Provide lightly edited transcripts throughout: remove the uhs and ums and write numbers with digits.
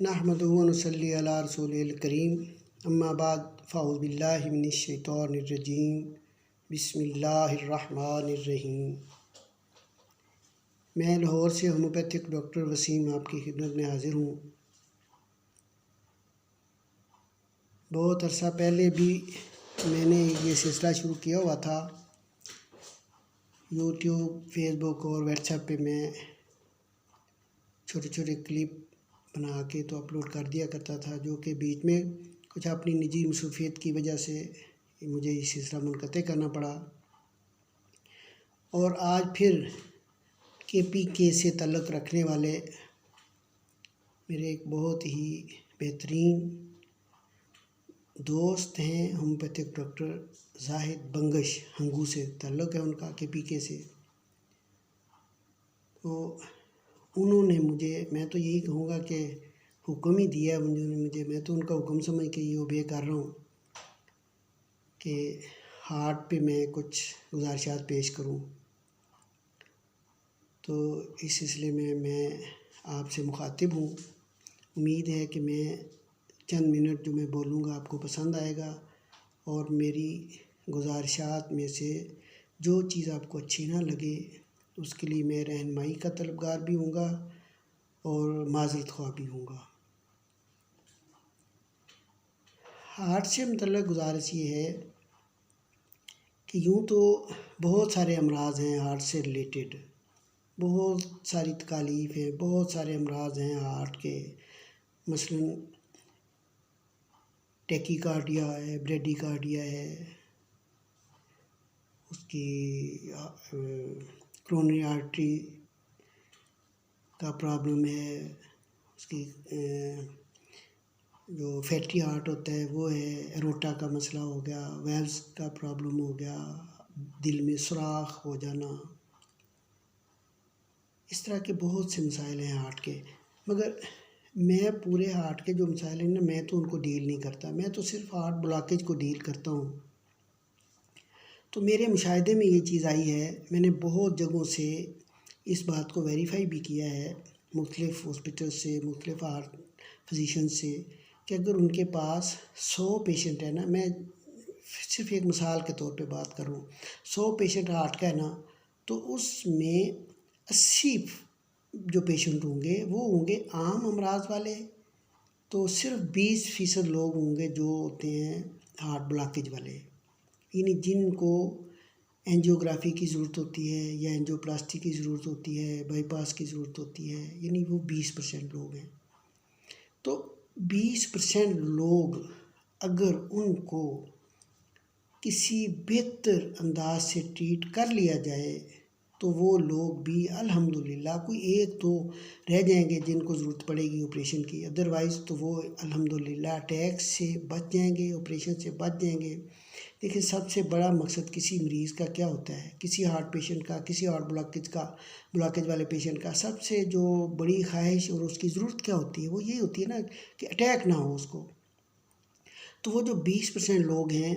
نحمدہ و نصلی علی رسولہ الکریم، اما بعد فاعوذ باللہ من الشیطان الرجیم، بسم اللہ الرحمن الرحیم۔ میں لاہور سے ہومیوپیتھک ڈاکٹر وسیم آپ کی خدمت میں حاضر ہوں۔ بہت عرصہ پہلے بھی میں نے یہ سلسلہ شروع کیا ہوا تھا۔ یوٹیوب، فیس بک اور واٹس ایپ پہ میں چھوٹے چھوٹے کلپ بنا کے تو اپلوڈ کر دیا کرتا تھا، جو کہ بیچ میں کچھ اپنی نجی مصروفیت کی وجہ سے مجھے یہ سلسلہ منقطع کرنا پڑا، اور آج پھر KPK سے تعلق رکھنے والے میرے ایک بہت ہی بہترین دوست ہیں، ہومیوپیتھک ڈاکٹر زاہد بنگش، ہنگو سے تعلق ہے ان کا KPK سے۔ تو انہوں نے مجھے، میں تو یہی کہوں گا کہ حکم ہی دیا مجھے، میں تو ان کا حکم سمجھ کے یہ اوبے کر رہا ہوں کہ ہارٹ پہ میں کچھ گزارشات پیش کروں۔ تو اس سلسلے میں آپ سے مخاطب ہوں۔ امید ہے کہ میں چند منٹ جو میں بولوں گا آپ کو پسند آئے گا، اور میری گزارشات میں سے جو چیز آپ کو اچھی نہ لگے اس کے لیے میں رہنمائی کا طلبگار بھی ہوں گا اور معذرت خواہ بھی ہوں گا۔ ہارٹ سے متعلق گزارش یہ ہے کہ یوں تو بہت سارے امراض ہیں ہارٹ سے ریلیٹڈ، بہت ساری تکالیف ہیں، بہت سارے امراض ہیں ہارٹ کے، مثلاً ٹیکی کارڈیا ہے، بریڈی کارڈیا ہے، اس کی کرونری آرٹری کا پرابلم ہے، اس کی جو فیٹی ہارٹ ہوتا ہے وہ ہے، ایروٹا کا مسئلہ ہو گیا، ویلز کا پرابلم ہو گیا، دل میں سوراخ ہو جانا، اس طرح کے بہت سے مسائل ہیں ہارٹ کے۔ مگر میں پورے ہارٹ کے جو مسائل ہیں نا، میں تو ان کو ڈیل نہیں کرتا، میں تو صرف ہارٹ بلاکیج کو ڈیل کرتا ہوں۔ تو میرے مشاہدے میں یہ چیز آئی ہے، میں نے بہت جگہوں سے اس بات کو ویریفائی بھی کیا ہے، مختلف ہاسپٹل سے، مختلف ہارٹ فزیشین سے، کہ اگر ان کے پاس 100 پیشنٹ ہے نا، میں صرف ایک مثال کے طور پہ بات کر رہا ہوں، 100 پیشنٹ ہارٹ کا ہے نا، تو اس میں 80 جو پیشنٹ ہوں گے وہ ہوں گے عام امراض والے، تو صرف 20% لوگ ہوں گے جو ہوتے ہیں ہارٹ بلاکیج والے، یعنی جن کو اینجیوگرافی کی ضرورت ہوتی ہے یا اینجیوپلاسٹی کی ضرورت ہوتی ہے، بائی پاس کی ضرورت ہوتی ہے، یعنی وہ 20% لوگ ہیں۔ تو 20% لوگ اگر ان کو کسی بہتر انداز سے ٹریٹ کر لیا جائے تو وہ لوگ بھی الحمدللہ، کوئی ایک تو رہ جائیں گے جن کو ضرورت پڑے گی آپریشن کی، ادروائز تو وہ الحمدللہ اٹیک سے بچ جائیں گے، آپریشن سے بچ جائیں گے۔ دیکھیں، سب سے بڑا مقصد کسی مریض کا کیا ہوتا ہے، کسی ہارٹ پیشنٹ کا، کسی ہارٹ بلاکیج والے پیشنٹ کا سب سے جو بڑی خواہش اور اس کی ضرورت کیا ہوتی ہے، وہ یہی ہوتی ہے نا کہ اٹیک نہ ہو اس کو۔ تو وہ جو 20% لوگ ہیں،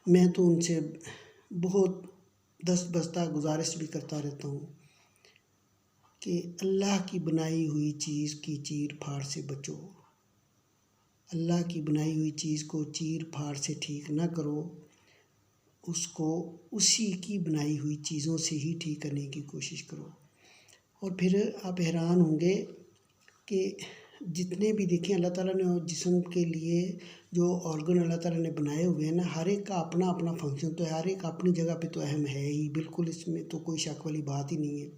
میں تو ان سے بہت دست بستہ گزارش بھی کرتا رہتا ہوں کہ اللہ کی بنائی ہوئی چیز کی چیر پھاڑ سے بچو، اللہ کی بنائی ہوئی چیز کو چیر پھاڑ سے ٹھیک نہ کرو، اس کو اسی کی بنائی ہوئی چیزوں سے ہی ٹھیک کرنے کی کوشش کرو۔ اور پھر آپ حیران ہوں گے کہ جتنے بھی دیکھیں اللہ تعالیٰ نے جسم کے لیے جو آرگن اللہ تعالیٰ نے بنائے ہوئے ہیں نا، ہر ایک کا اپنا اپنا فنکشن تو ہے، ہر ایک اپنی جگہ پہ تو اہم ہے ہی، بالکل اس میں تو کوئی شک والی بات ہی نہیں ہے۔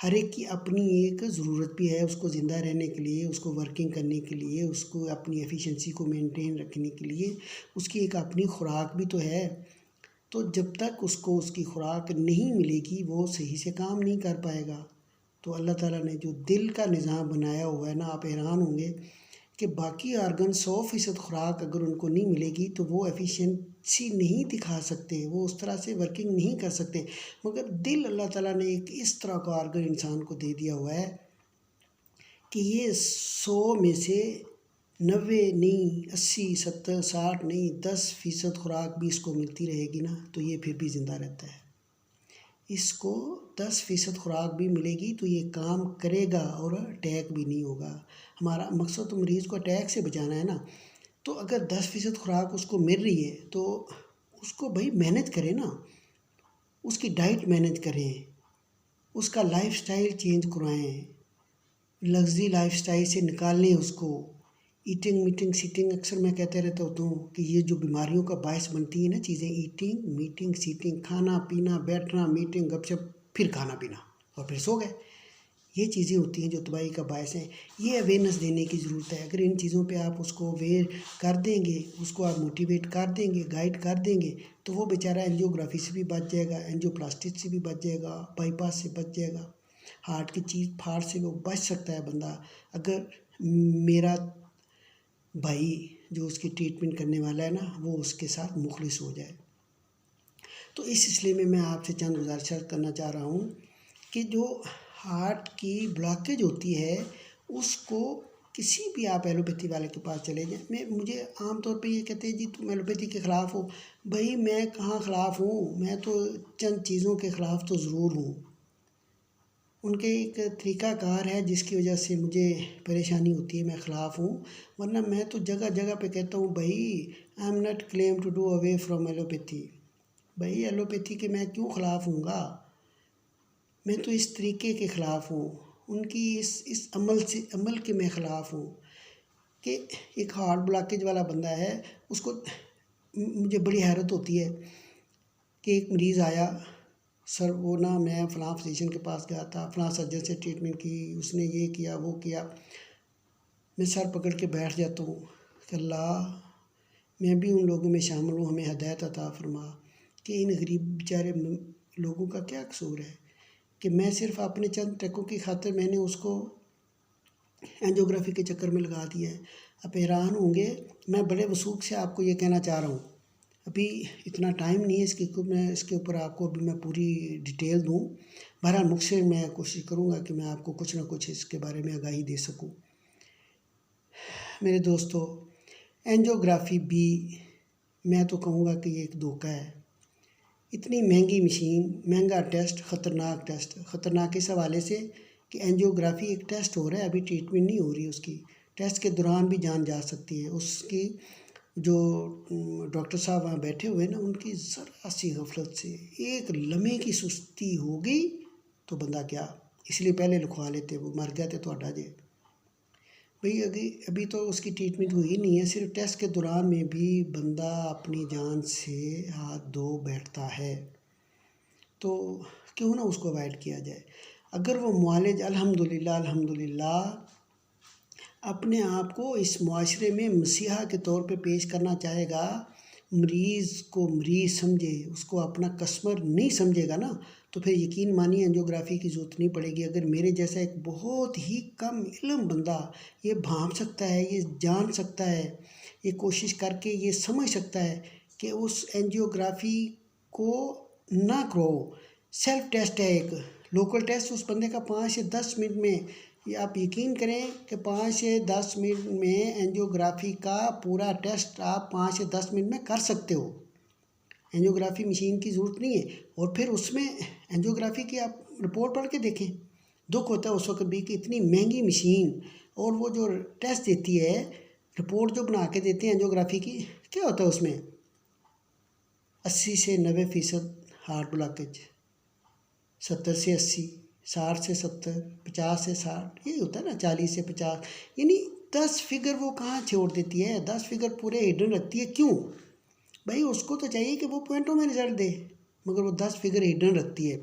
ہر ایک کی اپنی ایک ضرورت بھی ہے، اس کو زندہ رہنے کے لیے، اس کو ورکنگ کرنے کے لیے، اس کو اپنی ایفیشنسی کو مینٹین رکھنے کے لیے اس کی ایک اپنی خوراک بھی تو ہے۔ تو جب تک اس کو اس کی خوراک نہیں ملے گی وہ صحیح سے کام نہیں کر پائے گا۔ تو اللہ تعالیٰ نے جو دل کا نظام بنایا ہوا ہے نا، آپ حیران ہوں گے کہ باقی آرگن 100% خوراک اگر ان کو نہیں ملے گی تو وہ ایفیشنسی نہیں دکھا سکتے، وہ اس طرح سے ورکنگ نہیں کر سکتے، مگر دل اللہ تعالیٰ نے ایک اس طرح کا آرگن انسان کو دے دیا ہوا ہے کہ یہ 100 میں سے 90 نہیں، 80، 70، 60 نہیں، 10% خوراک بھی اس کو ملتی رہے گی نا، تو یہ پھر بھی زندہ رہتا ہے۔ اس کو 10% خوراک بھی ملے گی تو یہ کام کرے گا اور اٹیک بھی نہیں ہوگا. ہمارا مقصد تو مریض کو اٹیک سے بچانا ہے نا. تو اگر 10% خوراک اس کو مل رہی ہے تو اس کو بھائی مینج کریں نا، اس کی ڈائٹ مینج کریں، اس کا لائف سٹائل چینج کروائیں، لگژری لائف سٹائل سے نکالیں اس کو. ایٹنگ میٹنگ سیٹنگ، اکثر میں کہتے رہتا ہوں کہ یہ جو بیماریوں کا باعث بنتی ہیں نا چیزیں، ایٹنگ میٹنگ سیٹنگ، کھانا پینا بیٹھنا میٹنگ گپ شپ پھر کھانا پینا اور پھر سو گئے، یہ چیزیں ہوتی ہیں جو تباہی کا باعث ہیں. یہ اویئرنیس دینے کی ضرورت ہے. اگر ان چیزوں پہ آپ اس کو اویئر کر دیں گے، اس کو آپ موٹیویٹ کر دیں گے، گائیڈ کر دیں گے، تو وہ بیچارہ اینجیوگرافی سے بھی بچ جائے گا، اینجیو پلاسٹک سے بھی بچ جائے گا، بائی پاس سے بچ جائے گا، ہارٹ کی چیز پھاڑ سے وہ بچ سکتا ہے بندہ، اگر میرا بھائی جو اس کی ٹریٹمنٹ کرنے والا ہے نا وہ اس کے ساتھ مخلص ہو جائے. تو اس سلسلے میں آپ سے چند گزارشات کرنا چاہ رہا ہوں کہ جو ہارٹ کی بلاکیج ہوتی ہے اس کو کسی بھی آپ ایلوپیتھی والے کے پاس چلے جائیں. مجھے عام طور پہ یہ کہتے ہیں جی تم ایلوپیتھی کے خلاف ہو. بھائی میں کہاں خلاف ہوں، میں تو چند چیزوں کے خلاف تو ضرور ہوں. ان کے ایک طریقہ کار ہے جس کی وجہ سے مجھے پریشانی ہوتی ہے، میں خلاف ہوں. ورنہ میں تو جگہ جگہ پہ کہتا ہوں بھائی I am not claim to do away from allopathy. بھائی ایلوپیتھی کے میں کیوں خلاف ہوں گا، میں تو اس طریقے کے خلاف ہوں، ان کی اس عمل کے میں خلاف ہوں کہ ایک ہارٹ بلاکیج والا بندہ ہے. اس کو مجھے بڑی حیرت ہوتی ہے کہ ایک مریض آیا، سر وہ نا میں فلاں فزیشین کے پاس گیا تھا، فلاں سرجن سے ٹریٹمنٹ کی، اس نے یہ کیا وہ کیا. میں سر پکڑ کے بیٹھ جاتا ہوں کہ اللہ میں بھی ان لوگوں میں شامل ہوں، ہمیں ہدایت عطا فرما کہ ان غریب بیچارے لوگوں کا کیا قصور ہے کہ میں صرف اپنے چند ٹکوں کی خاطر میں نے اس کو اینجیوگرافی کے چکر میں لگا دیا ہے. آپ حیران ہوں گے، میں بڑے وثوق سے آپ کو یہ کہنا چاہ رہا ہوں، ابھی اتنا ٹائم نہیں ہے میں اس کے اوپر آپ کو ابھی میں پوری ڈیٹیل دوں. بہرحال مختصر میں کوشش کروں گا کہ میں آپ کو کچھ نہ کچھ اس کے بارے میں آگاہی دے سکوں. میرے دوستو، اینجیوگرافی بھی میں تو کہوں گا کہ یہ ایک دھوکہ ہے. اتنی مہنگی مشین، مہنگا ٹیسٹ، خطرناک اس حوالے سے کہ اینجیوگرافی ایک ٹیسٹ ہو رہا ہے، ابھی ٹریٹمنٹ نہیں ہو رہی اس کی. ٹیسٹ کے دوران بھی جان جا سکتی ہے. اس کی جو ڈاکٹر صاحب وہاں بیٹھے ہوئے ہیں نا، ان کی ذرا سی غفلت سے ایک لمحے کی سستی ہو گئی تو بندہ کیا، اس لیے پہلے لکھوا لیتے، وہ مر گیا تو ہٹا جائے. بھئی ابھی تو اس کی ٹریٹمنٹ ہوئی نہیں ہے، صرف ٹیسٹ کے دوران میں بھی بندہ اپنی جان سے ہاتھ دھو بیٹھتا ہے. تو کیوں نہ اس کو اوائڈ کیا جائے. اگر وہ معالج الحمدللہ اپنے آپ کو اس معاشرے میں مسیحا کے طور پہ پیش کرنا چاہے گا، مریض کو مریض سمجھے، اس کو اپنا کسٹمر نہیں سمجھے گا نا، تو پھر یقین مانیے اینجیوگرافی کی ضرورت نہیں پڑے گی. اگر میرے جیسا ایک بہت ہی کم علم بندہ یہ بھانپ سکتا ہے، یہ جان سکتا ہے، یہ کوشش کر کے یہ سمجھ سکتا ہے کہ اس اینجیوگرافی کو نہ کرو. سیلف ٹیسٹ ہے ایک لوکل ٹیسٹ، اس بندے کا 5 سے 10 منٹ میں، یہ آپ یقین کریں کہ 5 سے 10 منٹ میں اینجیوگرافی کا پورا ٹیسٹ آپ 5 سے 10 منٹ میں کر سکتے ہو. اینجیوگرافی مشین کی ضرورت نہیں ہے. اور پھر اس میں اینجیوگرافی کی آپ رپورٹ پڑھ کے دیکھیں، دکھ ہوتا ہے اس وقت بھی کہ اتنی مہنگی مشین، اور وہ جو ٹیسٹ دیتی ہے، رپورٹ جو بنا کے دیتے ہیں اینجیوگرافی کی، کیا ہوتا ہے اس میں 80 سے 90% ہارٹ بلاکیج، 70 سے 80، 60 سے 70، 50 سے 60، یہی ہوتا ہے نا، 40 سے 50، یعنی 10 فگر وہ کہاں چھوڑ دیتی ہے، 10 فگر پورے ہڈن رکھتی ہے. کیوں بھائی، اس کو تو چاہیے کہ وہ پوائنٹوں میں رزلٹ دے، مگر وہ 10 فگر ہڈن رکھتی ہے.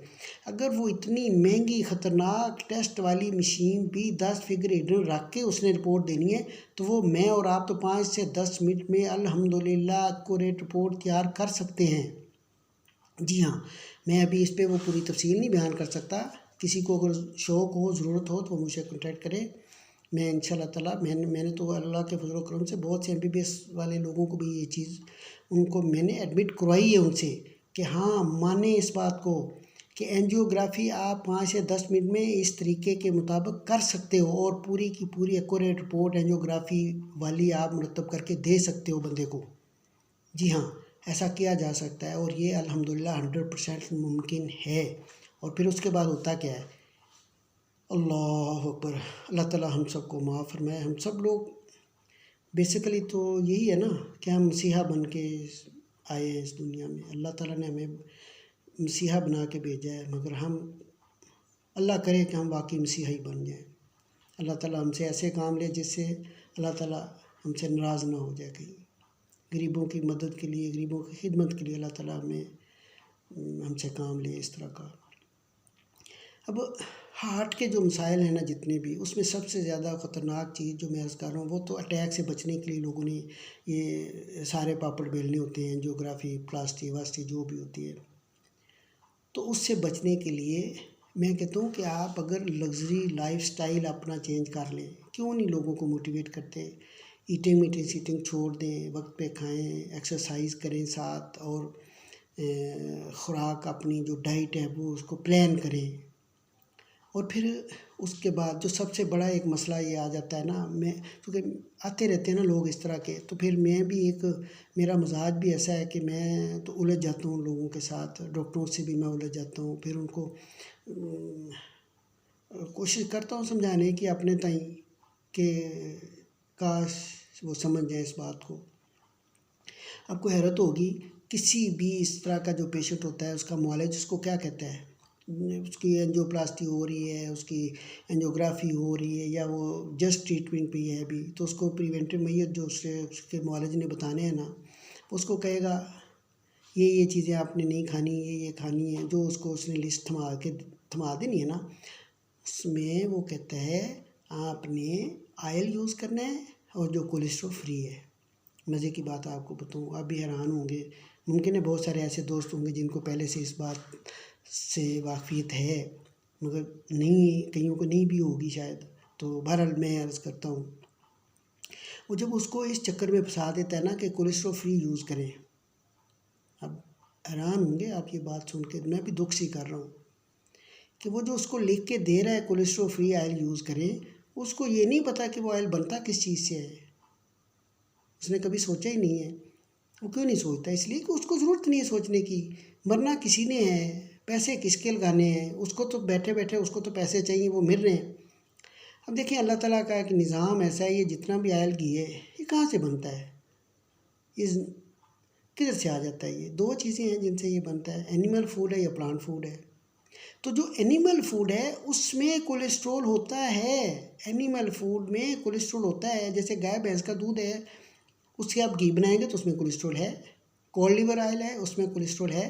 اگر وہ اتنی مہنگی خطرناک ٹیسٹ والی مشین بھی 10 فگر ہڈن رکھ کے اس نے رپورٹ دینی ہے، تو وہ میں اور آپ تو 5 سے 10 منٹ میں الحمدللہ ایکوریٹ رپورٹ تیار کر سکتے ہیں. جی ہاں، میں ابھی اس پہ وہ پوری تفصیل نہیں بیان کر سکتا. کسی کو اگر شوق ہو، ضرورت ہو تو وہ مجھ سے کنٹیکٹ کرے. میں انشاءاللہ تعالیٰ میں نے تو اللہ کے فضل و کرم سے بہت سے MBBS والے لوگوں کو بھی یہ چیز ان کو میں نے ایڈمٹ کروائی ہے ان سے کہ ہاں مانیں اس بات کو کہ اینجیوگرافی آپ 5 سے 10 منٹ میں اس طریقے کے مطابق کر سکتے ہو، اور پوری کی پوری ایکوریٹ رپورٹ اینجیوگرافی والی آپ مرتب کر کے دے سکتے ہو بندے کو. جی ہاں، ایسا کیا جا سکتا ہے، اور یہ الحمدللہ 100% ممکن ہے۔ اور پھر اس کے بعد ہوتا کیا ہے؟ اللہ اکبر، اللہ تعالیٰ ہم سب کو معاف فرمائے۔ ہم سب لوگ بیسیکلی تو یہی ہے نا کہ ہم مسیحا بن کے آئے ہیں اس دنیا میں، اللہ تعالیٰ نے ہمیں مسیحا بنا کے بھیجا ہے، مگر ہم اللہ کرے کہ ہم واقعی مسیحی بن جائیں۔ اللہ تعالیٰ ہم سے ایسے کام لے جس سے اللہ تعالیٰ ہم سے ناراض نہ ہو جائے کہیں۔ غریبوں کی مدد کے لیے، غریبوں کی خدمت کے لیے اللہ تعالیٰ ہم سے کام لے اس طرح کا۔ اب ہارٹ کے جو مسائل ہیں نا جتنے بھی، اس میں سب سے زیادہ خطرناک چیز جو میں عرض کر رہا ہوں، وہ تو اٹیک سے بچنے کے لیے لوگوں نے یہ سارے پاپڑ بیلنے ہوتے ہیں، جیوگرافی پلاسٹی واسٹی جو بھی ہوتی ہے، تو اس سے بچنے کے لیے میں کہتا ہوں کہ آپ اگر لگژری لائف سٹائل اپنا چینج کر لیں، کیوں نہیں لوگوں کو موٹیویٹ کرتے؟ ایٹنگ میٹنگ سیٹنگ چھوڑ دیں، وقت پہ کھائیں، ایکسرسائز کریں ساتھ، اور خوراک اپنی جو ڈائٹ ہے وہ اس کو پلان کریں۔ اور پھر اس کے بعد جو سب سے بڑا ایک مسئلہ یہ آ جاتا ہے نا، کیونکہ آتے رہتے ہیں نا لوگ اس طرح کے، تو پھر میں بھی میرا مزاج بھی ایسا ہے کہ میں تو الجھ جاتا ہوں لوگوں کے ساتھ، ڈاکٹروں سے بھی میں الجھ جاتا ہوں، پھر ان کو کوشش کرتا ہوں سمجھانے کی اپنے تئیں کہ کاش وہ سمجھ جائیں اس بات کو۔ آپ کو حیرت ہوگی، کسی بھی اس طرح کا جو پیشنٹ ہوتا ہے اس کا معالج اس کو کیا کہتا ہے؟ اس کی اینجیو پلاسٹی ہو رہی ہے، اس کی اینجیوگرافی ہو رہی ہے، یا وہ جسٹ ٹریٹمنٹ پہ ہے ابھی، تو اس کو پریونٹیو میجر جو اس کے معالج نے بتانے ہیں نا، اس کو کہے گا یہ چیزیں آپ نے نہیں کھانی، یہ کھانی ہے، جو اس نے لسٹ تھما دینی ہے نا، اس میں وہ کہتا ہے آپ نے آئل یوز کرنا ہے اور جو کولیسٹرول فری ہے۔ مزے کی بات آپ کو بتاؤں، آپ بھی حیران ہوں گے، ممکن ہے بہت سارے ایسے دوست ہوں گے جن کو پہلے سے اس بات سے واقفیت ہے، مگر نہیں، کئیوں کو نہیں بھی ہوگی شاید، تو بہرحال میں عرض کرتا ہوں، وہ جب اس کو اس چکر میں پھنسا دیتا ہے نا کہ کولیسٹرول فری یوز کریں، اب حیران ہوں گے آپ یہ بات سن کے، میں بھی دکھ سی کر رہا ہوں کہ وہ جو اس کو لکھ کے دے رہا ہے کولیسٹرول فری آئل یوز کریں، اس کو یہ نہیں پتا کہ وہ آئل بنتا کس چیز سے ہے، اس نے کبھی سوچا ہی نہیں ہے۔ وہ کیوں نہیں سوچتا؟ اس لیے کہ اس کو ضرورت نہیں ہے سوچنے کی، مرنا کسی نے ہے، پیسے کس کے لگانے ہیں، اس کو تو بیٹھے بیٹھے اس کو تو پیسے چاہیے، وہ مل رہے ہیں۔ اب دیکھیں اللہ تعالیٰ کا ایک نظام ایسا ہے، یہ جتنا بھی آئل گھی ہے یہ کہاں سے بنتا ہے، یہ کدھر سے آ جاتا ہے؟ یہ دو چیزیں ہیں جن سے یہ بنتا ہے، اینیمل فوڈ ہے یا پلانٹ فوڈ ہے۔ تو جو اینیمل فوڈ ہے اس میں کولیسٹرول ہوتا ہے، اینیمل فوڈ میں کولیسٹرول ہوتا ہے، جیسے گائے بھینس کا دودھ ہے، اس سے آپ گھی بنائیں گے تو اس میں کولیسٹرول ہے، کول لیور آئل ہے اس میں کولیسٹرول ہے،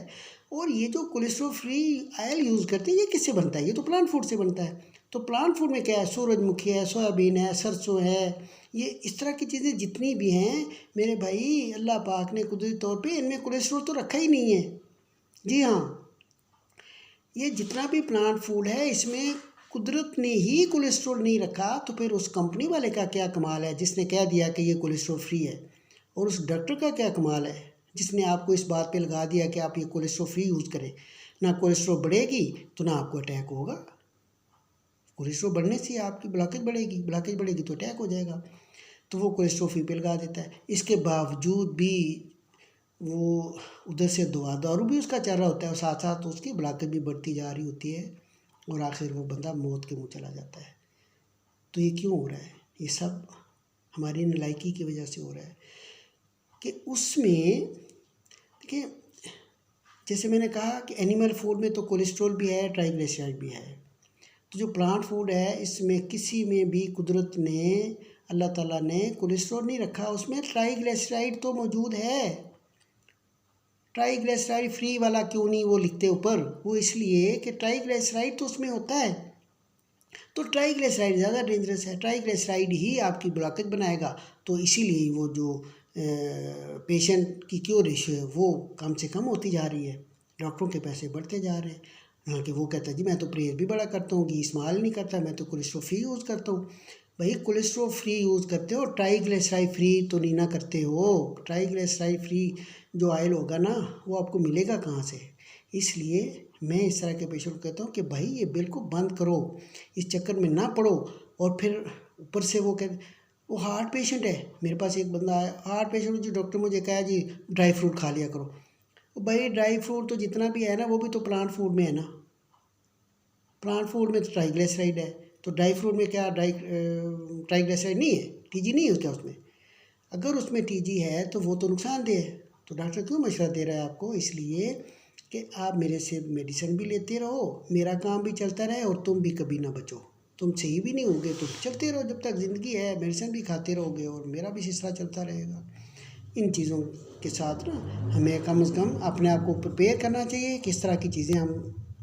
اور یہ جو کولیسٹرول فری آئل یوز کرتے ہیں یہ کس سے بنتا ہے؟ یہ تو پلانٹ فوڈ سے بنتا ہے۔ تو پلانٹ فوڈ میں کیا ہے؟ سورج مکھی ہے، سویابین ہے، سرسوں ہے، یہ اس طرح کی چیزیں جتنی بھی ہیں میرے بھائی، اللہ پاک نے قدرتی طور پہ ان میں کولیسٹرول تو رکھا ہی نہیں ہے۔ جی ہاں، یہ جتنا بھی پلانٹ فوڈ ہے اس میں قدرت نے ہی کولیسٹرول نہیں رکھا، تو پھر اس کمپنی والے کا کیا کمال ہے جس نے کہہ دیا کہ یہ کولیسٹرول فری ہے، اور اس ڈاکٹر کا کیا کمال ہے جس نے آپ کو اس بات پہ لگا دیا کہ آپ یہ کولیسٹرول فری یوز کریں۔ نہ کولیسٹرول بڑھے گی تو نہ آپ کو اٹیک ہوگا، کولیسٹرول بڑھنے سے آپ کی بلاکیج بڑھے گی تو اٹیک ہو جائے گا، تو وہ کولیسٹرول فری پہ لگا دیتا ہے۔ اس کے باوجود بھی وہ ادھر سے دارو بھی اس کا چل رہا ہوتا ہے، اور ساتھ ساتھ اس کی بلاکیج بھی بڑھتی جا رہی ہوتی ہے، اور آخر وہ بندہ موت کے منہ چلا جاتا ہے۔ تو یہ کیوں ہو رہا ہے؟ یہ سب ہماری نالائکی کی وجہ سے ہو رہا ہے کہ اس میں دیکھیں، جیسے میں نے کہا کہ اینیمل فوڈ میں تو کولیسٹرول بھی ہے، ٹرائیگلیسرائڈ بھی ہے، تو جو پلانٹ فوڈ ہے اس میں کسی میں بھی قدرت نے، اللہ تعالیٰ نے کولیسٹرول نہیں رکھا، اس میں ٹرائیگلیسرائڈ تو موجود ہے۔ ٹرائیگلیسرائڈ فری والا کیوں نہیں وہ لکھتے اوپر؟ وہ اس لیے کہ ٹرائیگلیسرائڈ تو اس میں ہوتا ہے، تو ٹرائیگلیسرائڈ زیادہ ڈینجرس ہے، ٹرائیگلیسرائڈ ہی آپ کی بلاکیج بنائے گا، تو اسی لیے وہ جو پیشنٹ کی کیور ریشو ہے وہ کم سے کم ہوتی جا رہی ہے، ڈاکٹروں کے پیسے بڑھتے جا رہے ہیں، حالانکہ وہ کہتا ہے جی میں تو پرہیز بھی بڑا کرتا ہوں، گھی استعمال نہیں کرتا، میں تو کولیسٹرول فری یوز کرتا ہوں۔ بھائی کولیسٹرول فری یوز کرتے ہو، ٹرائیگلیسرائڈ فری تو نہیں نہ کرتے ہو، ٹرائیگلیسرائڈ فری جو آئل ہوگا نا وہ آپ کو ملے گا کہاں سے؟ اس لیے میں اس طرح کے پیشنٹ کو کہتا ہوں کہ بھائی یہ بالکل بند کرو، اس چکر میں نہ پڑو، اور پھر اوپر سے وہ وہ ہارٹ پیشنٹ ہے، میرے پاس ایک بندہ آیا ہارٹ پیشنٹ، جو ڈاکٹر مجھے کہا جی ڈرائی فروٹ کھا لیا کرو. بھائی ڈرائی فروٹ تو جتنا بھی ہے نا وہ بھی تو پلانٹ فوڈ میں ہے نا. پلانٹ فوڈ میں تو ٹرائیگلیسرائڈ ہے، تو ڈرائی فروٹ میں کیا ٹرائیگلیسرائڈ نہیں ہے، ٹی جی نہیں ہے کیا اس میں؟ اگر اس میں ٹی جی ہے تو وہ تو نقصان دہ ہے. تو ڈاکٹر کیوں مشورہ دے رہا ہے آپ کو؟ اس لیے کہ آپ میرے سے میڈیسن بھی لیتے رہو، میرا کام بھی چلتا رہے، اور تم بھی کبھی نہ بچو. تم صحیح بھی نہیں ہوگے تو چلتے رہو، جب تک زندگی ہے میڈیسن بھی کھاتے رہو گے اور میرا بھی سلسلہ چلتا رہے گا. ان چیزوں کے ساتھ نا ہمیں کم از کم اپنے آپ کو پریپیئر کرنا چاہیے، کس طرح کی چیزیں ہم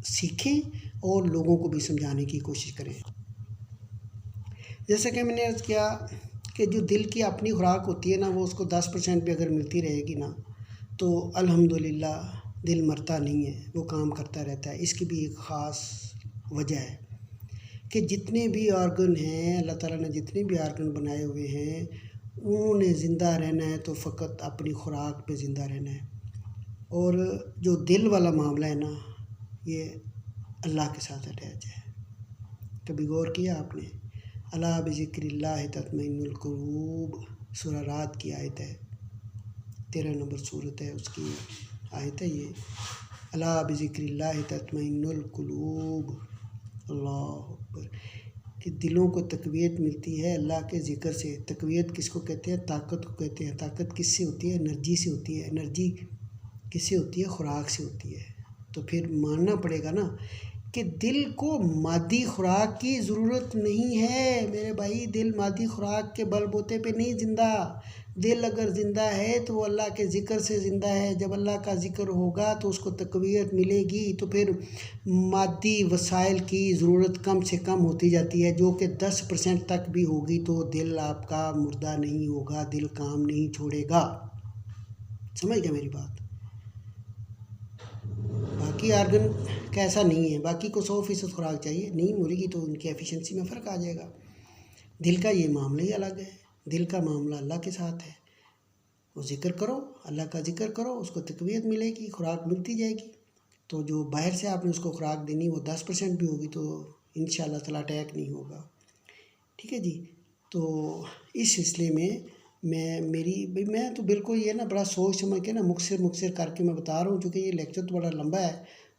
سیکھیں اور لوگوں کو بھی سمجھانے کی کوشش کریں. جیسا کہ میں نے عرض کیا کہ جو دل کی اپنی خوراک ہوتی ہے نا، وہ اس کو 10% بھی اگر ملتی رہے گی نا تو الحمدللہ دل مرتا نہیں ہے، وہ کام کرتا رہتا ہے. اس کی بھی ایک خاص وجہ ہے کہ جتنے بھی آرگن ہیں، اللہ تعالیٰ نے جتنے بھی آرگن بنائے ہوئے ہیں، انہوں نے زندہ رہنا ہے تو فقط اپنی خوراک پہ زندہ رہنا ہے. اور جو دل والا معاملہ ہے نا، یہ اللہ کے ساتھ اٹیچ ہے. کبھی غور کیا آپ نے؟ الا بذکر اللہ تطمئن القلوب، سورہ رات کی آیت ہے، 13 نمبر صورت ہے، اس کی آیت ہے یہ، الا بذکر اللہ تطمئن القلوب. اللہ اکبر. کہ دلوں کو تقویت ملتی ہے اللہ کے ذکر سے. تقویت کس کو کہتے ہیں؟ طاقت کو کہتے ہیں. طاقت کس سے ہوتی ہے؟ انرجی سے ہوتی ہے. انرجی کس سے ہوتی ہے؟ خوراک سے ہوتی ہے. تو پھر ماننا پڑے گا نا کہ دل کو مادی خوراک کی ضرورت نہیں ہے میرے بھائی. دل مادی خوراک کے بل بوتے پہ نہیں زندہ. دل اگر زندہ ہے تو وہ اللہ کے ذکر سے زندہ ہے. جب اللہ کا ذکر ہوگا تو اس کو تقویت ملے گی، تو پھر مادی وسائل کی ضرورت کم سے کم ہوتی جاتی ہے، جو کہ 10% تک بھی ہوگی تو دل آپ کا مردہ نہیں ہوگا، دل کام نہیں چھوڑے گا. سمجھ گیا میری بات؟ باقی آرگن کا ایسا نہیں ہے، باقی کو 100% خوراک چاہیے، نہیں ملے گی تو ان کی ایفیشنسی میں فرق آ جائے گا. دل کا یہ معاملہ ہی الگ ہے. دل کا معاملہ اللہ کے ساتھ ہے. وہ ذکر کرو، اللہ کا ذکر کرو، اس کو تقویت ملے گی، خوراک ملتی جائے گی. تو جو باہر سے آپ نے اس کو خوراک دینی وہ 10% بھی ہوگی تو انشاءاللہ تعالیٰ اٹیک نہیں ہوگا. ٹھیک ہے جی. تو اس سلسلے میں میں تو بالکل یہ نا بڑا سوچ سمجھ کے نا مختصر کر کے میں بتا رہا ہوں، چونکہ یہ لیکچر تو بڑا لمبا ہے،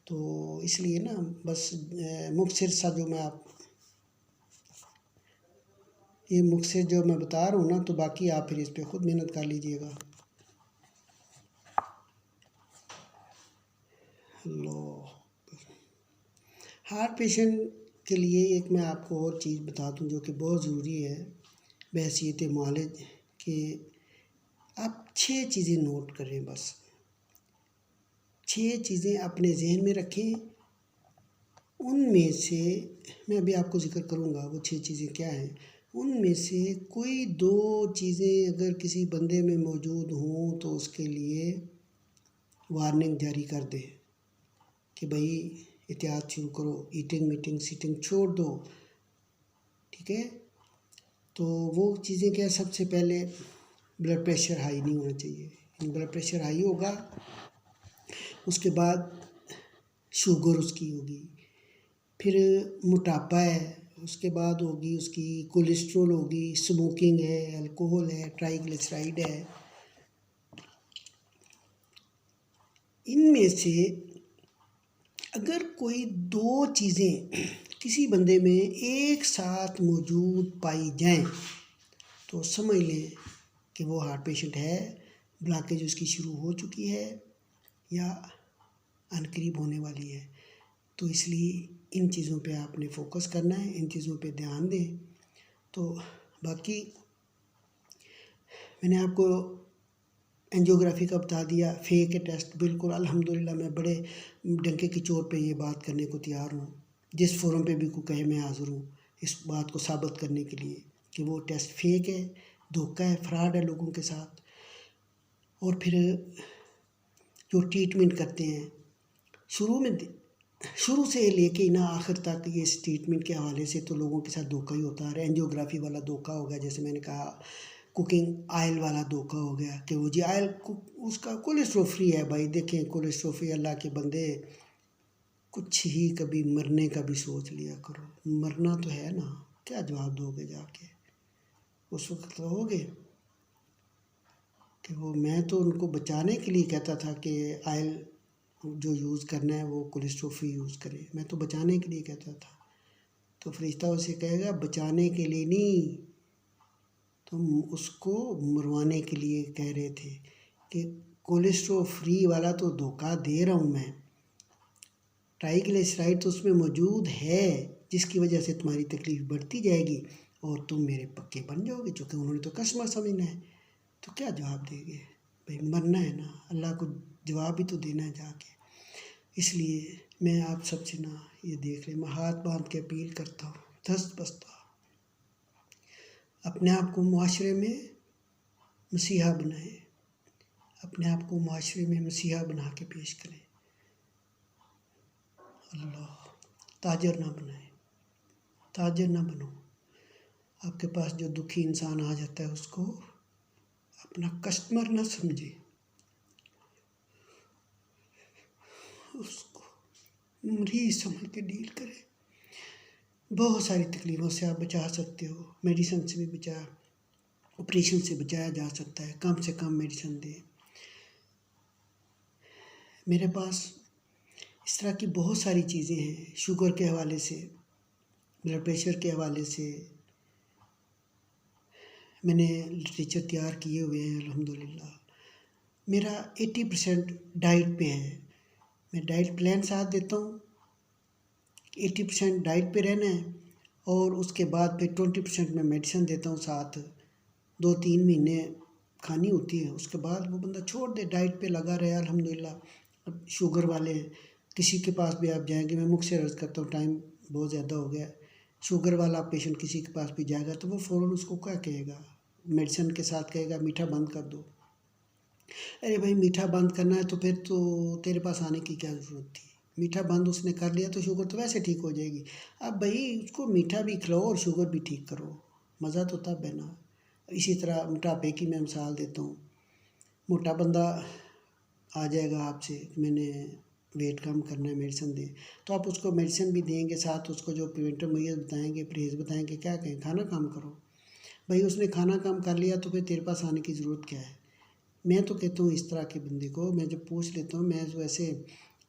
تو اس لیے نا بس مختصر سا جو میں بتا رہا ہوں نا، تو باقی آپ پھر اس پہ خود محنت کر لیجئے گا. اللہ. ہارٹ پیشنٹ کے لیے ایک میں آپ کو اور چیز بتا دوں جو کہ بہت ضروری ہے بحیثیت معالج، کہ آپ 6 چیزیں نوٹ کریں. بس 6 چیزیں اپنے ذہن میں رکھیں. ان میں سے میں ابھی آپ کو ذکر کروں گا وہ 6 چیزیں کیا ہیں. ان میں سے کوئی 2 چیزیں اگر کسی بندے میں موجود ہوں تو اس کے لیے وارننگ جاری کر دیں کہ بھائی احتیاط شروع کرو، ایٹنگ میٹنگ سیٹنگ چھوڑ دو. ٹھیک ہے. تو وہ چیزیں کیا؟ سب سے پہلے بلڈ پریشر ہائی نہیں ہونا چاہیے. بلڈ پریشر ہائی ہوگا، اس کے بعد شوگر اس کی ہوگی، پھر موٹاپا ہے، اس کے بعد ہوگی اس کی کولیسٹرول ہوگی، اسموکنگ ہے، الکوہل ہے، ٹرائیگلیسرائڈ ہے. ان میں سے اگر کوئی 2 چیزیں کسی بندے میں ایک ساتھ موجود پائی جائیں تو سمجھ لیں کہ وہ ہارٹ پیشنٹ ہے، بلاکیج اس کی شروع ہو چکی ہے یا عنقریب ہونے والی ہے. تو اس لیے ان چیزوں پہ آپ نے فوکس کرنا ہے، ان چیزوں پہ دھیان دیں. تو باقی میں نے آپ کو اینجیوگرافی کا بتا دیا، فیک ٹیسٹ بالکل الحمدللہ میں بڑے ڈنکے کی چوٹ پہ یہ بات کرنے کو تیار ہوں. جس فورم پہ بھی کوئی کہے میں حاضر ہوں اس بات کو ثابت کرنے کے لیے کہ وہ ٹیسٹ فیک ہے، دھوکہ ہے، فراڈ ہے لوگوں کے ساتھ. اور پھر جو ٹریٹمنٹ کرتے ہیں شروع سے لے کے نا آخر تک، یہ اس ٹریٹمنٹ کے حوالے سے تو لوگوں کے ساتھ دھوکہ ہی ہوتا ہے. اینجیوگرافی والا دھوکہ ہو گیا، جیسے میں نے کہا کوکنگ آئل والا دھوکہ ہو گیا کہ وہ جی آئل اس کا کولیسٹرول فری ہے. بھائی دیکھیں کولیسٹرول فری، اللہ کے بندے کچھ ہی کبھی مرنے کا بھی سوچ لیا کرو. مرنا تو ہے نا، کیا جواب دو گے جا کے؟ اس وقت کہو گے کہ وہ میں تو ان کو بچانے کے لیے کہتا تھا کہ آئل جو یوز کرنا ہے وہ کولیسٹرول فری یوز کرے، میں تو بچانے کے لیے کہتا تھا۔ تو فرشتہ اسے کہے گا بچانے کے لیے نہیں، تم اس کو مروانے کے لیے کہہ رہے تھے، کہ کولیسٹرول فری والا تو دھوکہ دے رہا ہوں میں، ٹرائیگلیسرائڈ تو اس میں موجود ہے، جس کی وجہ سے تمہاری تکلیف بڑھتی جائے گی اور تم میرے پکے بن جاؤ گے، چونکہ انہوں نے تو کسٹمر سمجھنا ہے۔ تو کیا جواب دے گے؟ بھائی مرنا ہے نا، اللہ کو جواب بھی تو دینا ہے جا کے۔ اس لیے میں آپ سب سے نا یہ دیکھ لیں، میں ہاتھ باندھ کے اپیل کرتا ہوں، دست بستہ اپنے آپ کو معاشرے میں مسیحا بنائیں، اپنے آپ کو معاشرے میں مسیحا بنا کے پیش کریں۔ اللہ، تاجر نہ بنائیں، تاجر نہ بنو۔ آپ کے پاس جو دکھی انسان آ جاتا ہے اس کو اپنا کسٹمر نہ سمجھے، اس کو مریض سمجھ کے ڈیل کرے۔ بہت ساری تکلیفوں سے آپ بچا سکتے ہو، میڈیسن سے بھی آپریشن سے بچایا جا سکتا ہے، کم سے کم میڈیسن دے۔ میرے پاس اس طرح کی بہت ساری چیزیں ہیں، شوگر کے حوالے سے، بلڈ پریشر کے حوالے سے میں نے لٹریچر تیار کیے ہوئے ہیں الحمدللہ۔ میرا 80% ڈائٹ پہ ہے، میں ڈائٹ پلان ساتھ دیتا ہوں، 80% ڈائٹ پہ رہنا ہے اور اس کے بعد پھر 20% میں میڈیسن دیتا ہوں ساتھ، 2-3 مہینے کھانی ہوتی ہے، اس کے بعد وہ بندہ چھوڑ دے، ڈائٹ پہ لگا رہے الحمدللہ۔ اب شوگر والے کسی کے پاس بھی آپ جائیں گے، میں مکھ سے عرض کرتا ہوں، ٹائم بہت زیادہ ہو گیا، شوگر والا پیشنٹ کسی کے پاس بھی جائے گا تو وہ فوراً اس کو کیا کہے گا، میڈیسن کے ساتھ کہے گا میٹھا بند کر دو۔ ارے بھائی میٹھا بند کرنا ہے تو پھر تو تیرے پاس آنے کی کیا ضرورت تھی؟ میٹھا بند اس نے کر لیا تو شوگر تو ویسے ٹھیک ہو جائے گی۔ اب بھائی اس کو میٹھا بھی کھلاؤ اور شوگر بھی ٹھیک کرو، مزہ تو تب ہے نا۔ اسی طرح موٹاپے کی میں مثال دیتا ہوں، موٹا بندہ آ جائے گا آپ سے، میں نے ویٹ کم کرنا ہے میڈیسن دیں، تو آپ اس کو میڈیسن بھی دیں گے، ساتھ اس کو جو پریونٹیو میئرز بتائیں گے، پرہیز بتائیں گے، کیا کہیں، کھانا کم کرو۔ بھائی اس نے کھانا کم کر لیا تو پھر تیرے پاس آنے کی ضرورت کیا ہے؟ میں تو کہتا ہوں اس طرح کے بندے کو میں جب پوچھ لیتا ہوں، میں ویسے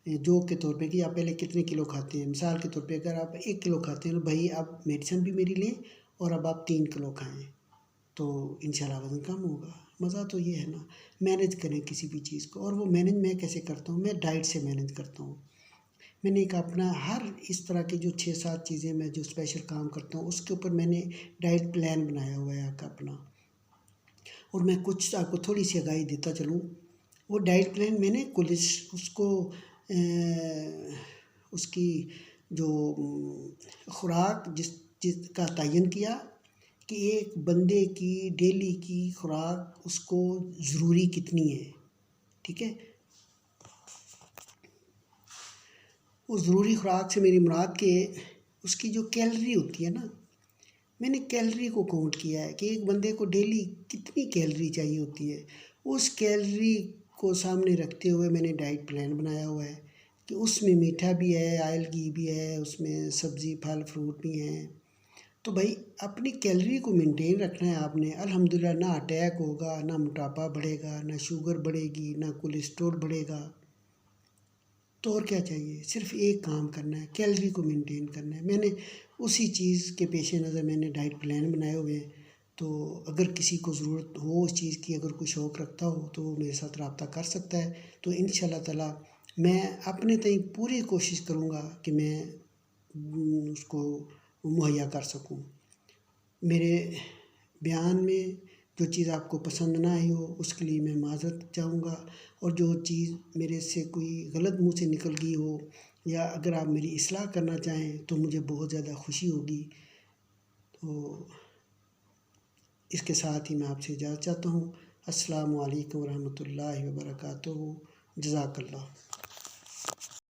جوک کے طور پہ کہ آپ پہلے کتنے کلو کھاتے ہیں، مثال کے طور پہ اگر آپ 1 کلو کھاتے ہیں تو بھائی آپ میڈیسن بھی میری لیں اور اب آپ 3 کلو کھائیں تو انشاءاللہ وزن کم ہوگا۔ مزہ تو یہ ہے نا، مینیج کریں کسی بھی چیز کو، اور وہ مینیج میں کیسے کرتا ہوں، میں ڈائٹ سے مینیج کرتا ہوں۔ میں نے ایک اپنا ہر اس طرح کی جو 6-7 چیزیں میں جو اسپیشل کام کرتا ہوں اس کے اوپر میں نے ڈائٹ پلان بنایا ہوا ہے اپنا، اور میں کچھ آپ کو تھوڑی سی آگاہی دیتا چلوں۔ وہ ڈائٹ پلان میں نے اس کو اس کی جو خوراک جس کا تعین کیا کہ ایک بندے کی ڈیلی کی خوراک اس کو ضروری کتنی ہے، ٹھیک ہے۔ وہ ضروری خوراک سے میری مراد کہ اس کی جو کیلری ہوتی ہے نا، میں نے کیلری کو کاؤنٹ کیا ہے کہ ایک بندے کو ڈیلی کتنی کیلری چاہیے ہوتی ہے، اس کیلری کو سامنے رکھتے ہوئے میں نے ڈائٹ پلان بنایا ہوا ہے کہ اس میں میٹھا بھی ہے، آئل گھی بھی ہے، اس میں سبزی پھل فروٹ بھی ہیں۔ تو بھائی اپنی کیلری کو مینٹین رکھنا ہے آپ نے، الحمدللہ نہ اٹیک ہوگا، نہ موٹاپا بڑھے گا، نہ شوگر بڑھے گی، نہ کولیسٹرول بڑھے گا۔ تو اور کیا چاہیے؟ صرف ایک کام کرنا ہے، کیلری کو مینٹین کرنا ہے۔ میں نے اسی چیز کے پیش نظر میں نے ڈائٹ پلان بنائے ہوئے ہیں، تو اگر کسی کو ضرورت ہو اس چیز کی، اگر کوئی شوق رکھتا ہو تو وہ میرے ساتھ رابطہ کر سکتا ہے۔ تو انشاءاللہ تعالی میں اپنے تئیں پوری کوشش کروں گا کہ میں اس کو مہیا کر سکوں۔ میرے بیان میں جو چیز آپ کو پسند نہ آئی ہو اس کے لیے میں معذرت چاہوں گا، اور جو چیز میرے سے کوئی غلط منہ سے نکل گئی ہو یا اگر آپ میری اصلاح کرنا چاہیں تو مجھے بہت زیادہ خوشی ہوگی۔ تو اس کے ساتھ ہی میں آپ سے اجازت چاہتا ہوں۔ السلام علیکم ورحمۃ اللہ وبرکاتہ۔ جزاک اللہ۔